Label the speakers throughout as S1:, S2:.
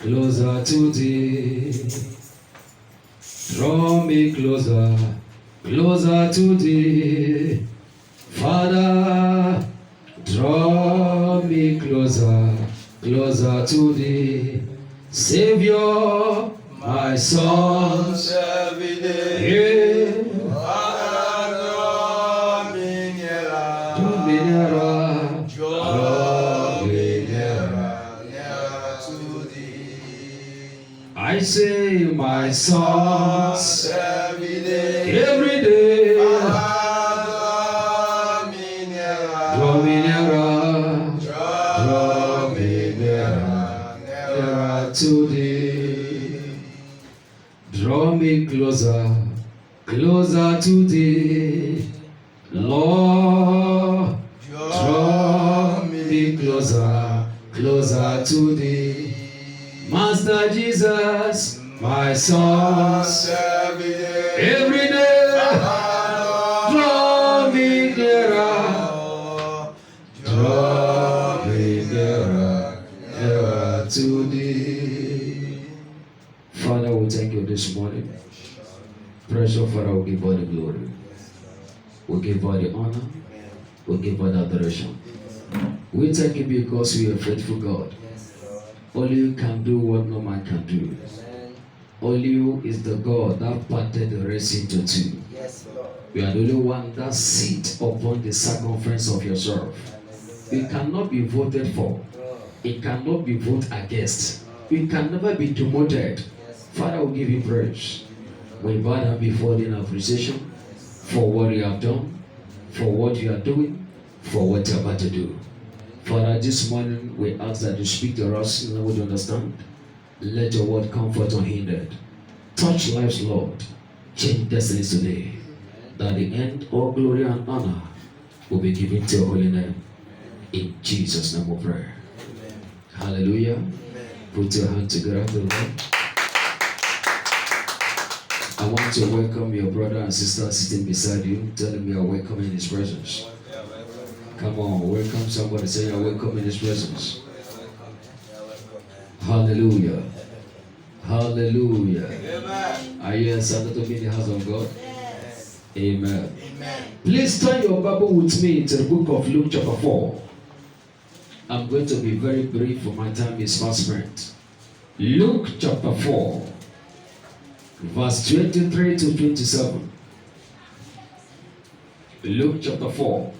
S1: closer to thee. Draw me closer, closer to thee. Father, draw me closer, closer to thee. Savior, my songs every day.
S2: Father, draw me nearer.
S1: Draw me nearer,
S2: Draw me nearer, nearer to thee.
S1: I say my songs
S2: Every day.
S1: every day.
S2: Father, draw me nearer.
S1: Draw me nearer,
S2: Draw me nearer, nearer
S1: to thee. Draw me closer, closer to thee. Lord, draw me closer, closer to thee. Master Jesus, my songs
S2: every day.
S1: every day. Draw me nearer, draw me nearer, nearer to thee. Father, we thank you this morning. Precious Father, we give all the glory. We give all the honor. We give all the adoration. We thank you because we are faithful God. Only you can do what no man can do. Only you is the God that parted the Red Sea into two. You are the only one that sits upon the circumference of yourself. You cannot be voted for. It cannot be voted against. You can never be demoted. Father, we give you praise. We bow down before you in appreciation for what you have done, for what you are doing, for what you are about to do. Father, this morning we ask that you speak to us in a way to understand. Let your word comfort unhindered. Touch lives, Lord. Change destinies today. That the end, all glory and honor will be given to your holy name. In Jesus' name we pray. Hallelujah. Put your hand together to the Lord. I want to welcome your brother and sister sitting beside you. Tell them you are welcome in his presence. Come on, welcome somebody. Say you are welcome in his presence. Hallelujah. Hallelujah. Are you excited to be in the house of God?
S2: Yes.
S1: Amen.
S2: Amen.
S1: Please turn your Bible with me to the book of Luke chapter 4. I'm going to be very brief for my time is fast spent. Luke chapter 4, verse 23 to 27. Luke chapter 4,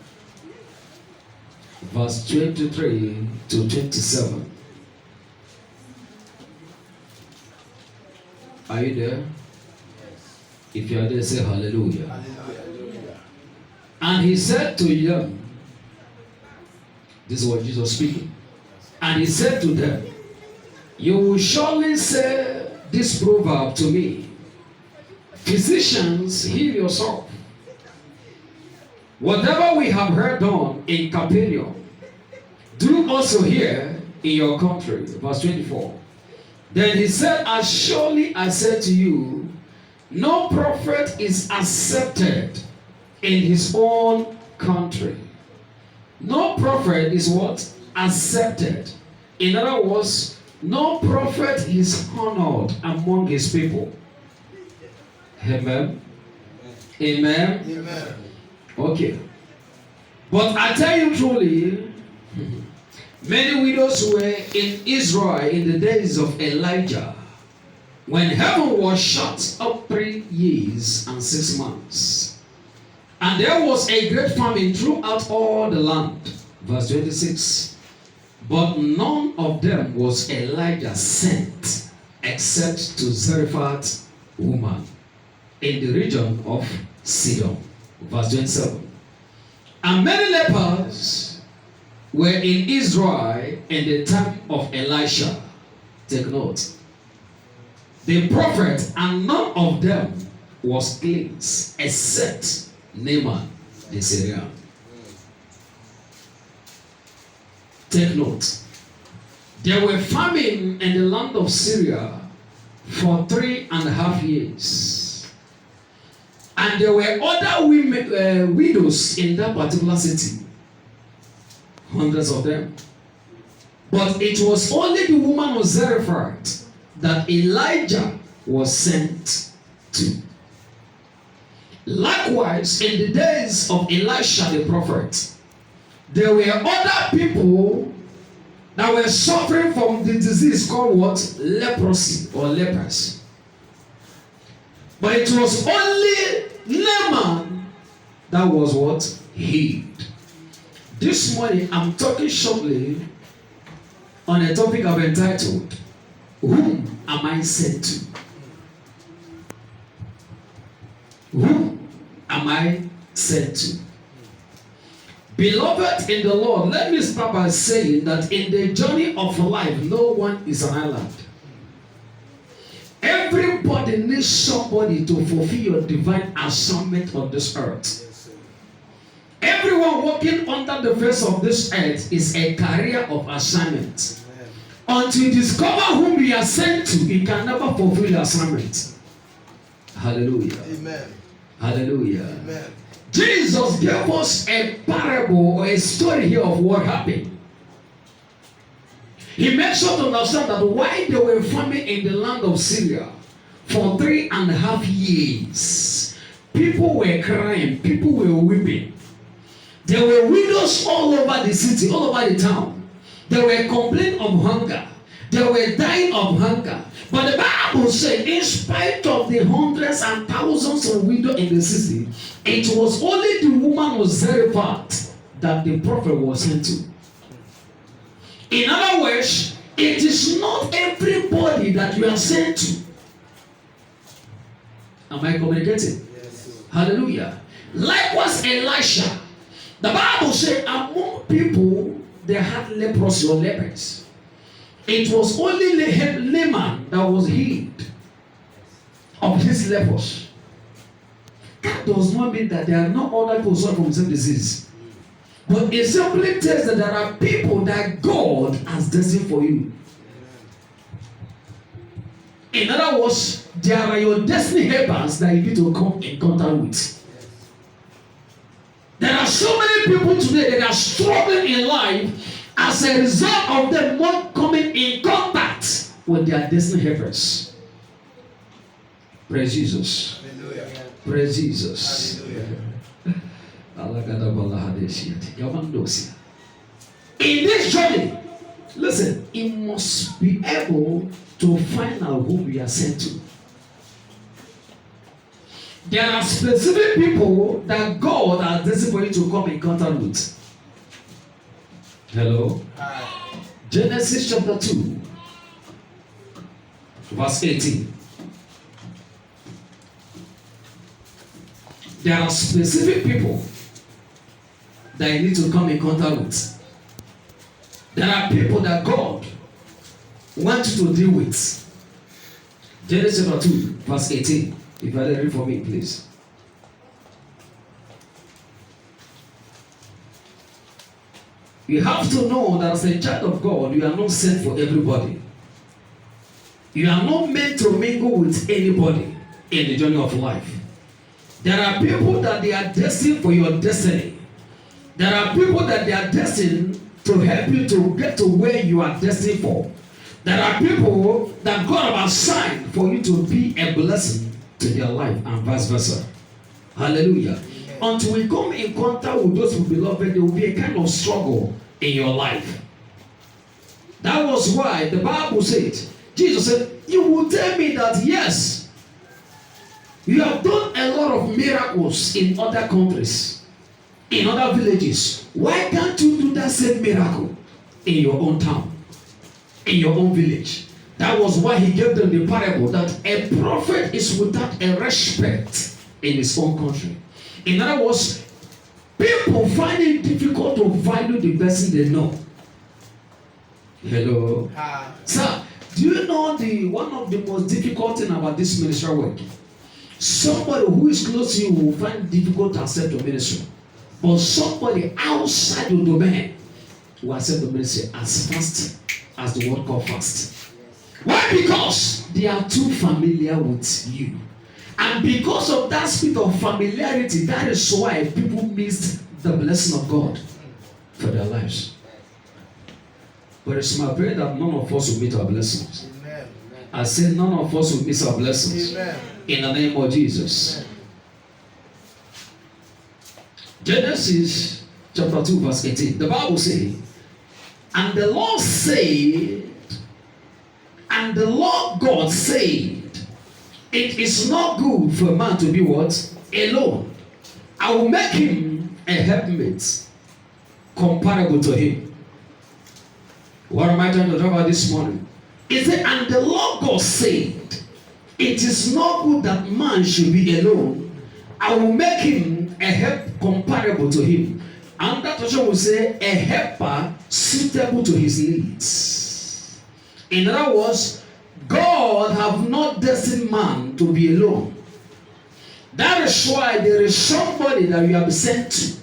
S1: verse 23 to 27. Are you there? If you are there, say hallelujah.
S2: Hallelujah.
S1: And he said to them, this is what Jesus speaking. And he said to them, you will surely say this proverb to me, physicians, heal yourself. Whatever we have heard done in Capernaum, do also here in your country. Verse 24. Then he said, as surely I said to you, no prophet is accepted in his own country. No prophet is what? Accepted. In other words, no prophet is honored among his people. Amen. Amen.
S2: Amen.
S1: Okay. But I tell you truly, many widows were in Israel in the days of Elijah, when heaven was shut up 3 years and 6 months. And there was a great famine throughout all the land. Verse 26. But none of them was Elijah sent, except to Zarephath woman in the region of Sidon. Verse 27. And many lepers were in Israel in the time of Elisha. Take note. The prophet, and none of them was cleansed except Naaman the Syrian. Take note. There were famine in the land of Syria for 3.5 years. And there were other women, widows in that particular city. Hundreds of them. But it was only the woman of Zarephath that Elijah was sent to. Likewise, in the days of Elisha the prophet, there were other people that were suffering from the disease called what? Leprosy or lepers. But it was only Naaman that was what? Healed. This morning I'm talking shortly on a topic I've entitled, Whom am I sent to? Whom am I sent to? Beloved in the Lord, let me start by saying that in the journey of life, no one is an island. Everybody needs somebody to fulfill your divine assignment on this earth. Everyone walking under the face of this earth is a career of assignment. Until you discover whom you are sent to, you can never fulfill your assignment. Hallelujah.
S2: Amen.
S1: Hallelujah.
S2: Amen.
S1: Jesus gave us a parable or a story here of what happened. He made sure to understand that while they were farming in the land of Syria for 3.5 years, people were crying, people were weeping. There were widows all over the city, all over the town. They were complaining of hunger. They were dying of hunger. But the Bible said, in spite of the hundreds and thousands of widows in the city, it was only the woman of Zarephath that the prophet was sent to. In other words, it is not everybody that you are sent to. Am I communicating?
S2: Yes.
S1: Hallelujah. Likewise, Elisha. The Bible said among people they had leprosy or lepers. It was only Naaman that was healed of his lepers. That does not mean that there are no other people suffering from the same disease. But it simply tells that there are people that God has destined for you. In other words, there are your destiny helpers that you need to come in contact with. There are so many people today that are struggling in life as a result of them not coming in contact with their destiny helpers. Praise Jesus.
S2: Hallelujah.
S1: Praise Jesus.
S2: Hallelujah.
S1: In this journey, listen, you must be able to find out who we are sent to. There are specific people that God has destined for you to come in contact with. Hello?
S2: Hi.
S1: Genesis chapter 2, verse 18. There are specific people that you need to come in contact with. There are people that God wants you to deal with. Genesis chapter 2, verse 18. If you read for me, please. You have to know that as a child of God, you are not sent for everybody. You are not meant to mingle with anybody in the journey of life. There are people that they are destined for your destiny. There are people that they are destined to help you to get to where you are destined for. There are people that God has assigned for you to be a blessing to their life and vice versa. Hallelujah.
S2: Amen.
S1: Until we come in contact with those who beloved, there will be a kind of struggle in your life. That was why the Bible said, Jesus said, you will tell me that yes, you have done a lot of miracles in other countries, in other villages. Why can't you do that same miracle in your own town, in your own village? That was why he gave them the parable that a prophet is without a respect in his own country. In other words, people find it difficult to value the person they know. Hello.
S2: Hi.
S1: Sir, do you know one of the most difficult thing about this ministry work? Somebody who is close to you will find it difficult to accept your ministry. But somebody outside your domain will accept the ministry as fast as the word called fast. Why? Because they are too familiar with you. And because of that spirit of familiarity, that is why people missed the blessing of God for their lives. But it's my prayer that none of us will miss our blessings.
S2: Amen.
S1: I say none of us will miss our blessings.
S2: Amen.
S1: In the name of Jesus. Genesis chapter 2 verse 18. The Bible says, and the Lord said, and the Lord God said, it is not good for a man to be what? Alone. I will make him a helpmate comparable to him. What am I trying to talk about this morning? It said, and the Lord God said, it is not good that man should be alone. I will make him a help comparable to him. And that also will say a helper suitable to his needs. In other words, God have not destined man to be alone. That is why there is somebody that you have sent to.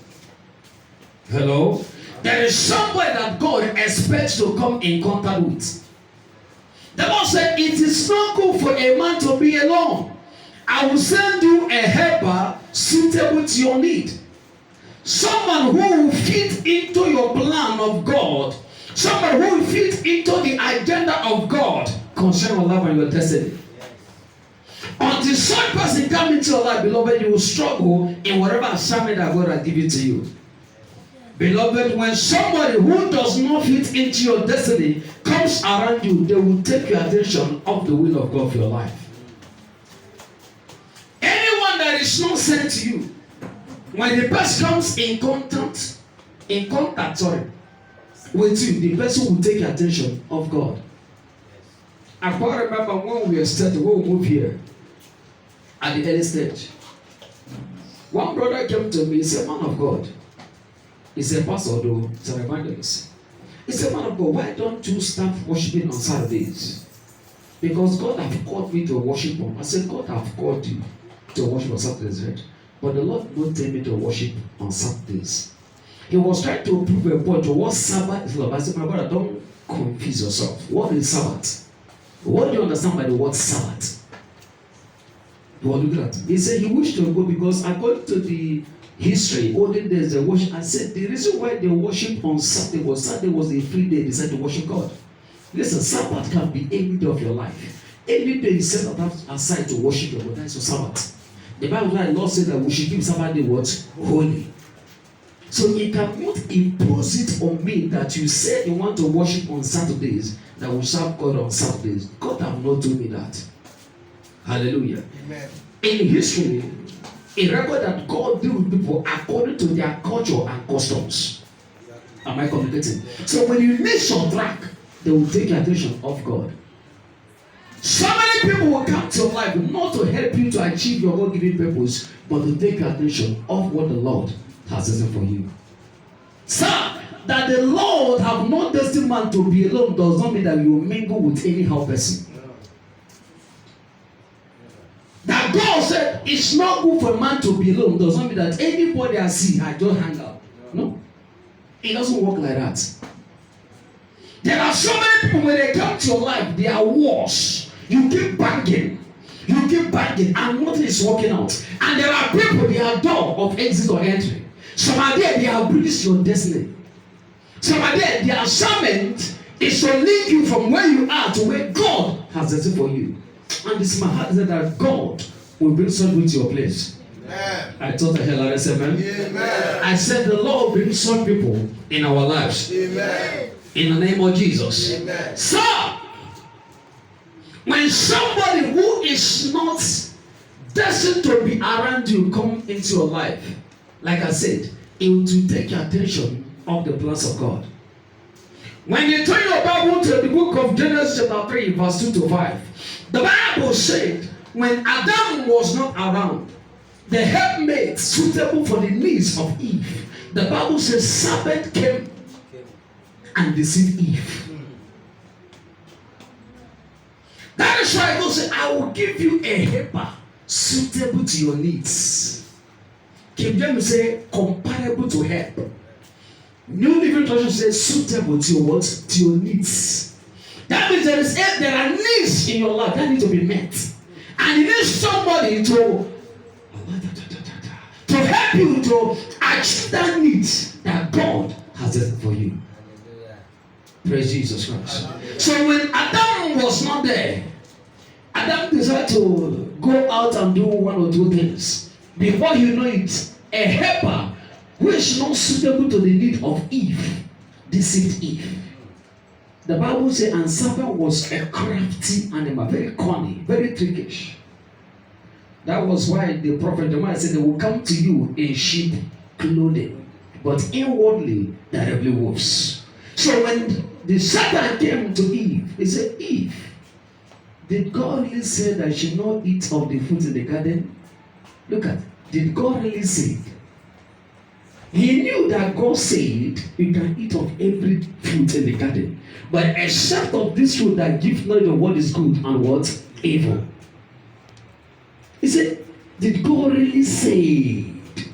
S1: Hello? There is somebody that God expects to come in contact with. The Lord said, it is not good for a man to be alone. I will send you a helper suitable to your need. Someone who will fit into your plan of God. Someone who will fit into the agenda of God concerning your life and your destiny. Until such person comes into your life, beloved, you will struggle in whatever assignment that God has given to you. Beloved, when somebody who does not fit into your destiny comes around you, they will take your attention off the will of God for your life. Anyone that is not sent to you, when the person comes in contact with you, the person will take attention of God. I quite remember when we were starting, when we moved here at the early stage. One brother came to me, he said, man of God. He said, pastor, though, it's an evangelist. He said, man of God, why don't you start worshiping on Saturdays? Because God have called me to worship on. I said, God have called you to worship on Saturdays, right? But the Lord won't tell me to worship on Saturdays. He was trying to prove a point to what Sabbath is like. I said, my brother, don't confuse yourself. What is Sabbath? What do you understand by the word Sabbath? You are looking at it. He said he wished to go because according to the history, olden days they worship. I said the reason why they worship on Saturday was a free day. They decided to worship God. Listen, Sabbath can be any day of your life. Any day you set aside to worship your God, that is your Sabbath. The Bible, the Lord said that we should give Sabbath day what? Holy. So you cannot impose it on me that you said you want to worship on Saturdays, that we serve God on Saturdays. God have not told me that. Hallelujah. Amen. In history, a record that God deal with people according to their culture and customs. Am I communicating? So when you miss your track, they will take your attention off God. So many people will come to your life not to help you to achieve your God-given purpose, but to take your attention off what the Lord has destined for you. Sir, that the Lord have not destined man to be alone does not mean that you will mingle with anyhow person. That God said it's not good for a man to be alone does not mean that anybody I see I just hang out. No, it doesn't work like that. There are so many people when they come to your life, they are wars. You keep banging, and nothing is working out. And there are people, they are door of exit or entry. Some are there, they have breached your destiny. Some are there, their assignment is to link you from where you are to where God has destined for you. And it's my heart that God will bring something to your place. Amen. I told the hell out of amen. Amen. I said the Lord will bring some people in our lives. Amen. In the name of Jesus. Amen. So, when somebody who is not destined to be around you come into your life, like I said, it will take your attention off the plans of God. When you turn your Bible to the book of Genesis chapter 3, verse 2 to 5, the Bible said, when Adam was not around, the helpmate suitable for the needs of Eve, the Bible says, serpent came and deceived Eve. That is why God said, I will give you a helper suitable to your needs. King James say, comparable to help. New Living Translation says, suitable to your what? To your needs. That means there are needs in your life that need to be met. And you need somebody to help you to achieve that need that God has done for you. Praise Jesus Christ. So when Adam was not there, Adam decided to go out and do one or two things. Before you know it, a helper who is not suitable to the need of Eve deceived Eve. The Bible says, and serpent was a crafty animal, very cunning, very trickish. That was why the prophet Jeremiah said, they will come to you in sheep clothing, but inwardly they are really wolves. So when the Satan came to Eve, he said, Eve, did God really say that she not eat of the fruit in the garden? Look at, did God really say it? He knew that God said you can eat of every fruit in the garden, but except of this fruit that gives knowledge of what is good and what evil. He said, did God really say it?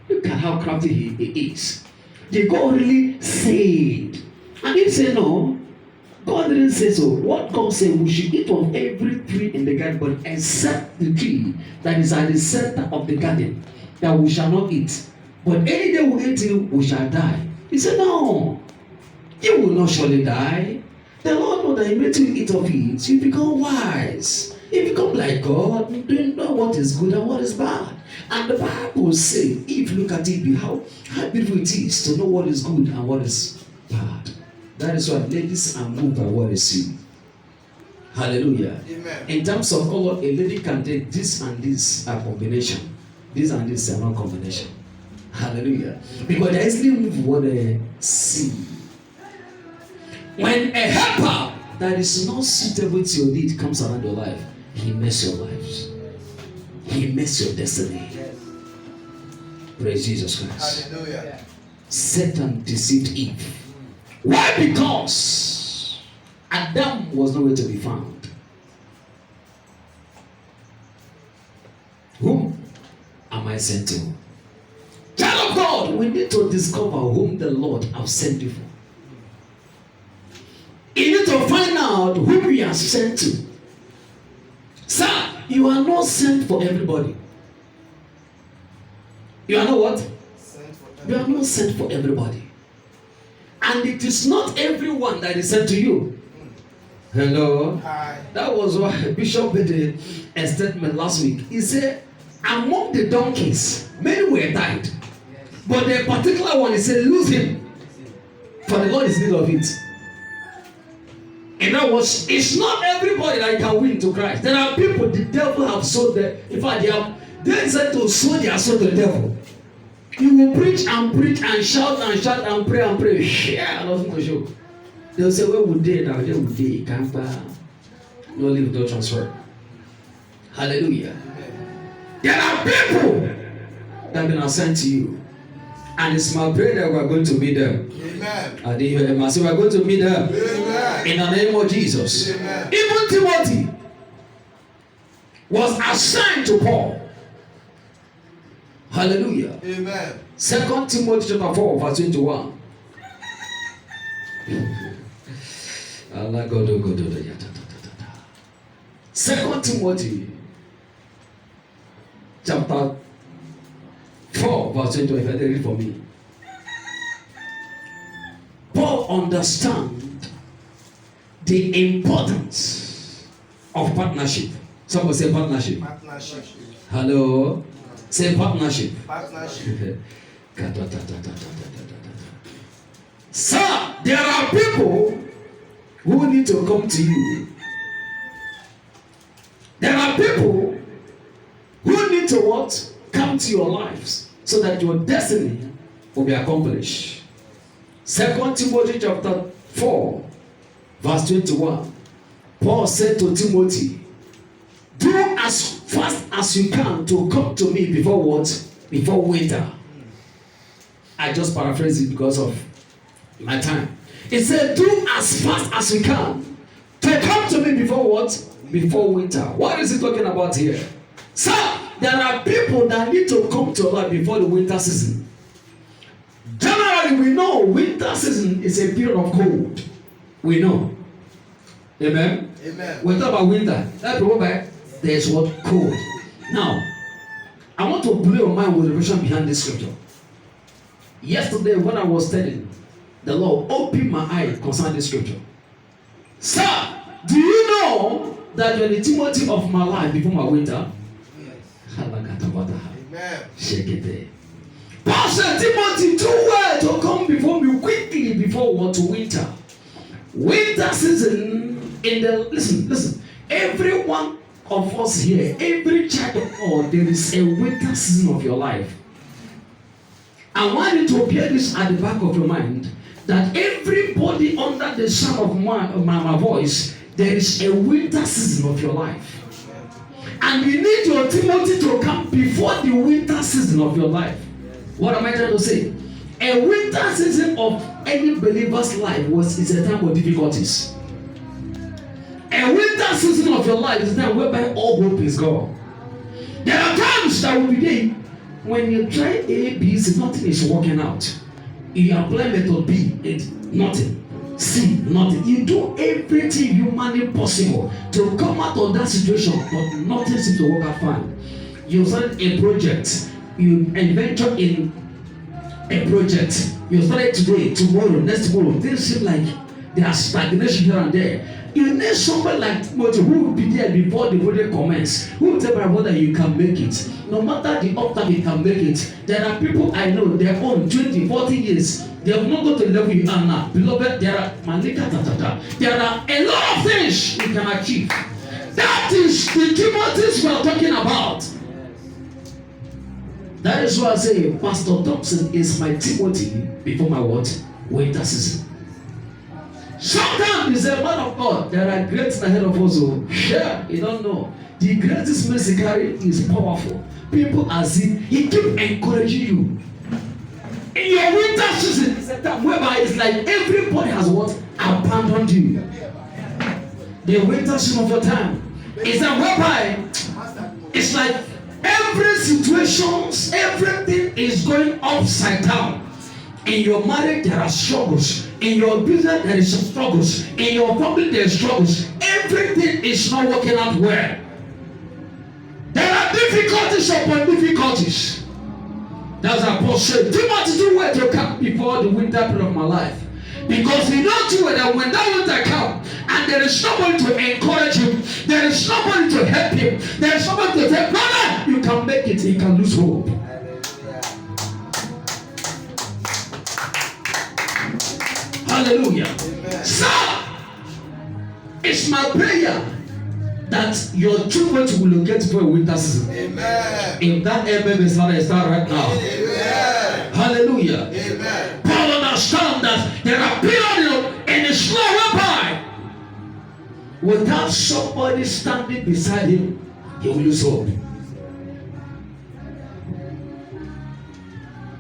S1: Look at how crafty he is. Did God really say it? And he said, no, God didn't say so. What God said, we should eat of every tree in the garden, but except the tree that is at the center of the garden, that we shall not eat. But any day we eat it, we shall die. He said, no, you will not surely die. The Lord knows that He made you eat of it. You become wise. You become like God. You know what is good and what is bad. And the Bible says, if you look at it, how beautiful it is to know what is good and what is bad. That is why ladies are moved by what is seen. Hallelujah. Amen. In terms of color, a lady can take this and this are combination. This and this are not combination. Hallelujah. Because they easily move what they see. When a helper that is not suitable to your need comes around your life, he messes your lives. He messes your destiny. Praise Jesus Christ.
S2: Hallelujah.
S1: Satan deceived Eve. Why? Because Adam was nowhere to be found. Whom am I sent to? Child of God, we need to discover whom the Lord has sent you for. You need to find out who we are sent to. Sir, you are not sent for everybody. You are not what? You are not sent for everybody. And it is not everyone that is sent to you. Hello?
S2: Hi.
S1: That was why Bishop made a statement last week. He said, among the donkeys, many were tied. But the particular one, he said, lose him. For the Lord is in need of it. In other words, it's not everybody that can win to Christ. There are people the devil have sold them. In fact, they said to sow their soul to the devil. You will preach and shout and pray. Yeah, nothing to show. They'll say, where would they now? They would they can't no leave, no transfer. Hallelujah. There are people that have been assigned to you. And it's my prayer that we are going to meet them.
S2: Amen.
S1: And they hear him. So we are going to meet them.
S2: Amen.
S1: In the name of Jesus.
S2: Amen.
S1: Even Timothy was assigned to Paul. Hallelujah.
S2: Amen.
S1: 2 Timothy chapter 4 verse 21. Second Timothy chapter 4 verse 21. If I read for me. Paul understands the importance of partnership. Someone say partnership.
S2: Partnership.
S1: Hello. Say partnership.
S2: Partnership.
S1: Sir, there are people who need to come to you. There are people who need to what? Come to your lives so that your destiny will be accomplished. 2 Timothy chapter 4 verse 21. Paul said to Timothy, do as fast as you can to come to me before what? Before winter. I just paraphrase it because of my time. He said, do as fast as you can to come to me before what? Before winter. What is he talking about here? Sir, there are people that need to come to life before the winter season. Generally, we know winter season is a period of cold. We know. Amen?
S2: Amen.
S1: We talk about winter. That remember, there's what? Cold. Now, I want to blow your mind with the reason behind this scripture. Yesterday, when I was studying, the Lord opened my eye concerning this scripture. Sir, do you know that you're the Timothy of my life before my winter?
S2: Amen.
S1: Shake it there. Paul said, Timothy, do well to come before me quickly before what to winter. Winter season in the listen. Every one of us here, every child of God, there is a winter season of your life. I want you to bear this at the back of your mind that everybody under the sound of my voice, there is a winter season of your life. And you need your Timothy to come before the winter season of your life. What am I trying to say? A winter season of any believer's life is a time of difficulties. A winter season of your life is a time whereby all hope is gone. There are times that will be there when you try A, B, C, nothing is working out. You apply method B, it's nothing. C, nothing. You do everything humanly possible to come out of that situation, but nothing seems to work out fine. You started a project, you venture in a project, you started today, tomorrow, next tomorrow. Things seem like there are stagnation here and there. You need somebody like Timothy who will be there before the project commences, who will tell my brother you can make it. No matter the up time you can make it. There are people I know, they are on 20, 40 years. They have not got to the level you are now. Beloved, there are a lot of things you can achieve. That is the Timothy's we are talking about. That is why I say Pastor Thompson is my Timothy before my what? Winter season. Sometimes he's a man of God. There are greats ahead of us. So yeah, you don't know. The greatest mercy carry is powerful. People as if he keep encouraging you. In your winter season, it's a time whereby it's like everybody has what? Abandoned you. The winter season of your time is a whereby it's like every situation, everything is going upside down. In your marriage, there are struggles. In your business, there is struggles. In your family, there are struggles. Everything is not working out well. There are difficulties upon difficulties. That's what Paul said. Timothy, do well to come before the winter period of my life. Because you don't do it that when that winter comes and there is nobody to encourage him, there is nobody to help him, there is nobody to say, brother, you can make it, you can lose hope. Hallelujah. Amen. So, it's my prayer that your Timothy will locate for a winter season. Amen. If that amen is not right now. Amen. Hallelujah. Amen. Paul understands that there are periods in his life whereby without somebody standing beside him, he will lose hope.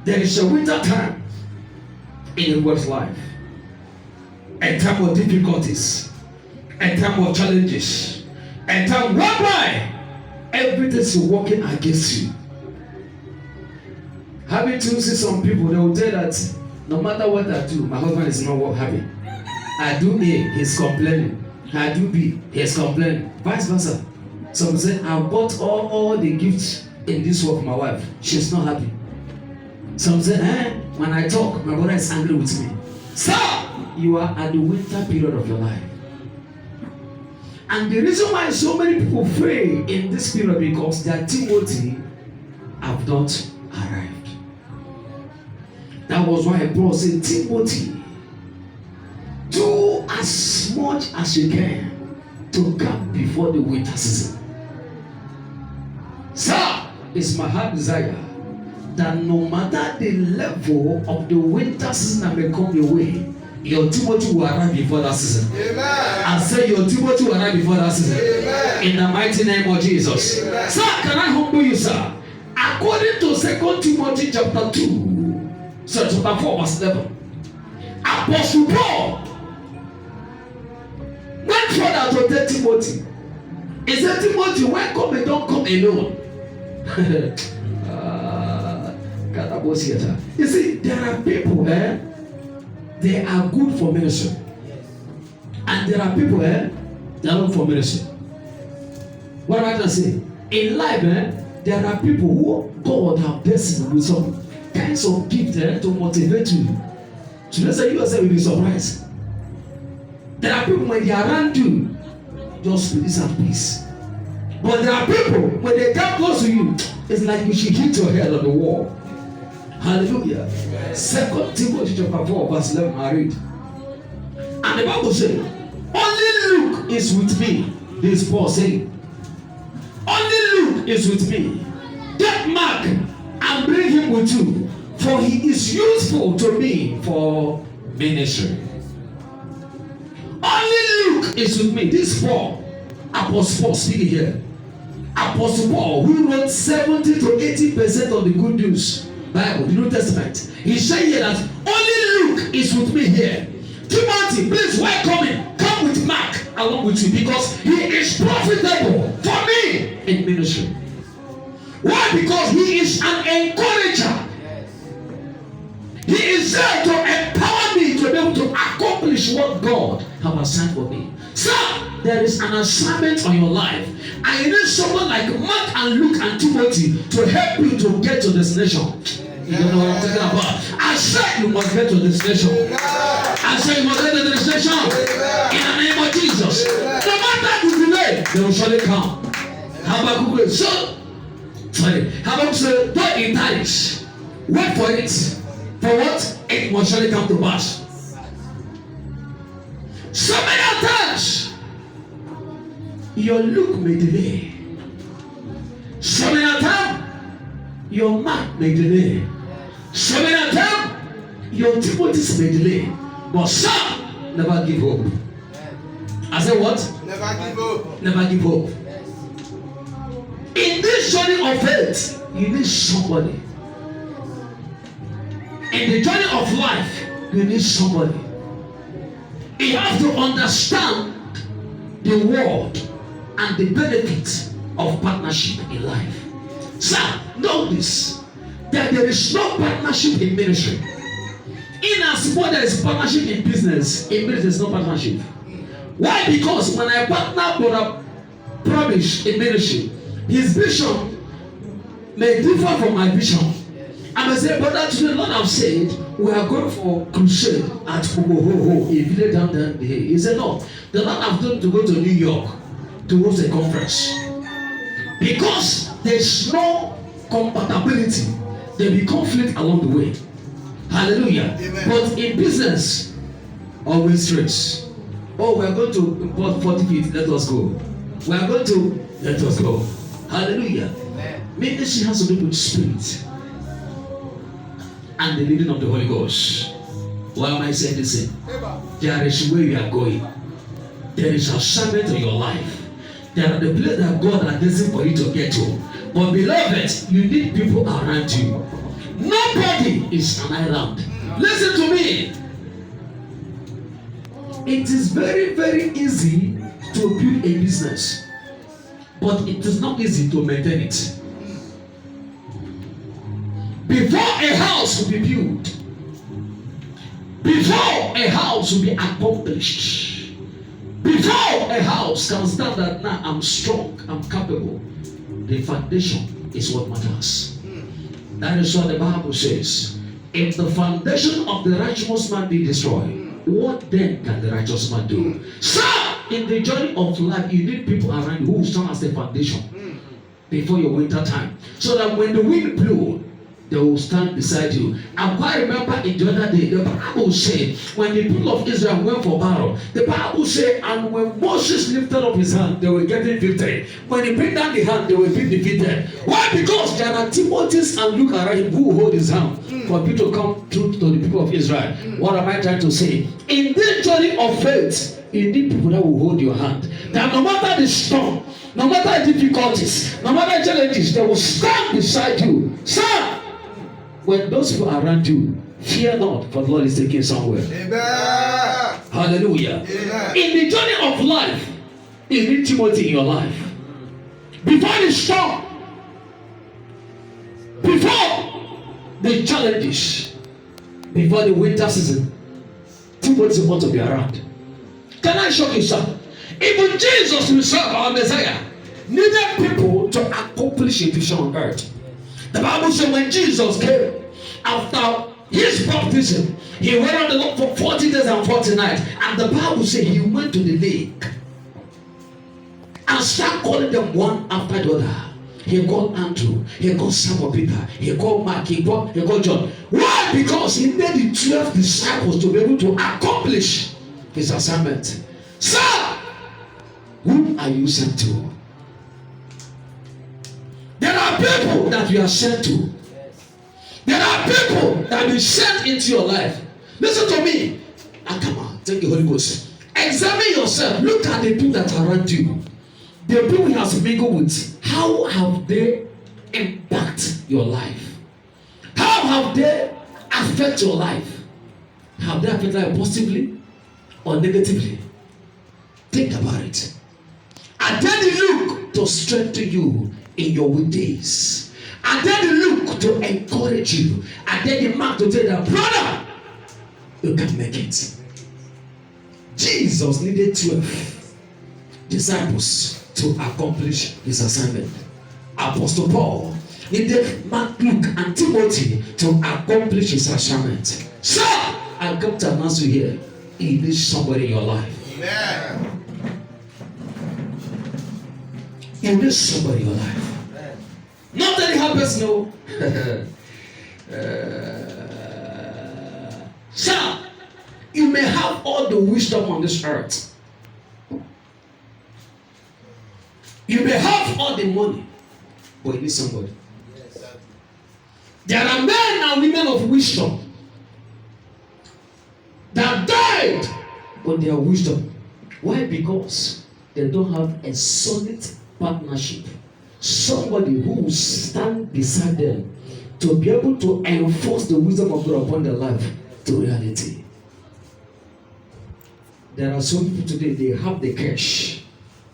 S1: There is a winter time in a world's life. A time of difficulties, a time of challenges, a time whereby everything is working against you. Having to see some people, they will tell that no matter what I do, my husband is not happy. I do A, he's complaining. I do B, he's complaining. Vice versa. Some say, I bought all the gifts in this world for my wife. She's not happy. Some say, when I talk, my brother is angry with me. So, you are at the winter period of your life. And the reason why so many people fail in this period because their Timothy have not arrived. That was why Paul said, Timothy, do as much as you can to come before the winter season. Sir, it's my heart desire that no matter the level of the winter season that may come your way, your Timothy will arrive before that season. Amen. I say your Timothy will arrive before that season. Amen. In the mighty name of Jesus. Amen. Sir, can I humble you, sir? According to 2 Timothy chapter 2, chapter 4, verse 11, Apostle Paul went further to tell Timothy. He said, Timothy, when come, don't come alone. You see, there are people, they are good for ministry. And there are people, they are not for ministry. What am I trying to say? In life, there are people who God have blessed with some kinds of gift to motivate you. So let's say you yourself will be surprised. There are people when they are around you, just release at peace. But there are people when they come close to you, it's like you should hit your head on the wall. Hallelujah. 2 Timothy chapter 4, verse 11, I read. And the Bible says, only Luke is with me. This is Paul saying. Only Luke is with me. Get Mark and bring him with you, for he is useful to me for ministry. Only Luke is with me. This is Paul, Apostle Paul speaking here. Apostle Paul, who wrote 70 to 80% of the good news Bible, the New Testament. He said here that only Luke is with me here. Timothy, please welcome him. Come with Mark along with you, because he is profitable for me in ministry. Why? Because he is an encourager. He is there to empower me to be able to accomplish what God has assigned for me. Sir, there is an assignment on your life. I need someone like Mark and Luke and Timothy to help you to get to destination. You don't know what I'm talking about. I said you must get to destination. I said you must get to the destination. In the name of Jesus. No matter the delay, they will surely come. Habakkuk so sorry. Habakkuk said, though it tarries, wait for it. For what? It must surely come to pass. So many times, your Luke may delay. So many times, your Mark may delay. So many times, your Timothy may delay. But some never give hope. I said what?
S2: Never give up.
S1: Never give hope. In this journey of faith, you need somebody. In the journey of life, you need somebody. You have to understand the word and the benefits of partnership in life. Sir, know this, that there is no partnership in ministry. In as much there is partnership in business, in business there is no partnership. Why? Because when I partner with a promise in ministry, his vision may differ from my vision. I may say, brother, today, Lord, I've said, we are going for crusade at Ogohoho, a village down there. He said, no, the Lord have told to go to New York to host a conference. Because there's no compatibility, there will be conflict along the way. Hallelujah. Amen. But in business, always stress. Oh, we are going to import 40 feet, let us go. We are going to, let us go. Hallelujah. Amen. Ministry has to do with spirit and the leading of the Holy Ghost. Why am I saying this? There is where you are going. There is assignment in your life. There are the place that God has destined for you to get to. But beloved, you need people around you. Nobody is an island. Listen to me. It is very, very easy to build a business, but it is not easy to maintain it. Before a house will be built, before a house will be accomplished, before a house can stand that now I'm strong, I'm capable, the foundation is what matters. That is what the Bible says. If the foundation of the righteous man be destroyed, what then can the righteous man do? So, in the journey of life, you need people around you who stand as the foundation before your winter time, so that when the wind blows, they will stand beside you. And I remember in the other day, the Bible said, when the people of Israel went for battle, the Bible said, and when Moses lifted up his hand, they were getting victory. When he bring down the hand, they were being defeated. Why? Because there are Timothy and Luke around him who hold his hand for people to come through to the people of Israel. What am I trying to say? In this journey of faith, you need people that will hold your hand. That no matter the storm, no matter the difficulties, no matter the challenges, they will stand beside you. Sir, when those people are around you, fear not, for the Lord is taking somewhere.
S2: Amen.
S1: Hallelujah.
S2: Amen.
S1: In the journey of life, you need Timothy in your life. Before the storm, before the challenges, before the winter season, Timothy wants to be around. Can I shock you, sir? Even Jesus himself, our Messiah, needed people to accomplish a vision on earth. The Bible says when Jesus came, after His baptism, he went on the Lord for 40 days and 40 nights. And the Bible says he went to the lake and started calling them one after the other. He called Andrew, he called Simon Peter, he called Mark, he called John. Why? Because he made the 12 disciples to be able to accomplish his assignment. Sir, who are you sent to? There are people that you are sent to. There are people that be sent into your life. Listen to me. And come on, take the Holy Ghost. Examine yourself. Look at the people that are around you. The people you have mingled with. How have they impacted your life? How have they affected your life? Have they affected your life positively or negatively? Think about it. And then you look to strengthen you in your weekdays. And then you look to encourage you. And then you mark to tell that, brother, you can make it. Jesus needed 12 disciples to accomplish his assignment. Apostle Paul needed Mark, Luke, and Timothy to accomplish his assignment. So, I come to announce you here, he needs somebody in your life.
S2: Amen.
S1: You need somebody in your life. Not any helpers, no. Sir, you may have all the wisdom on this earth. You may have all the money, but you need somebody. There are men and women of wisdom that died on their wisdom. Why? Because they don't have a solid partnership. Somebody who will stand beside them to be able to enforce the wisdom of God upon their life to reality. There are some people today, they have the cash,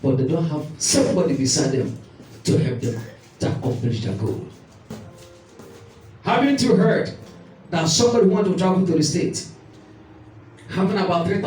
S1: but they don't have somebody beside them to help them to accomplish their goal. Haven't you heard that somebody wants to travel to the States, having about 3,000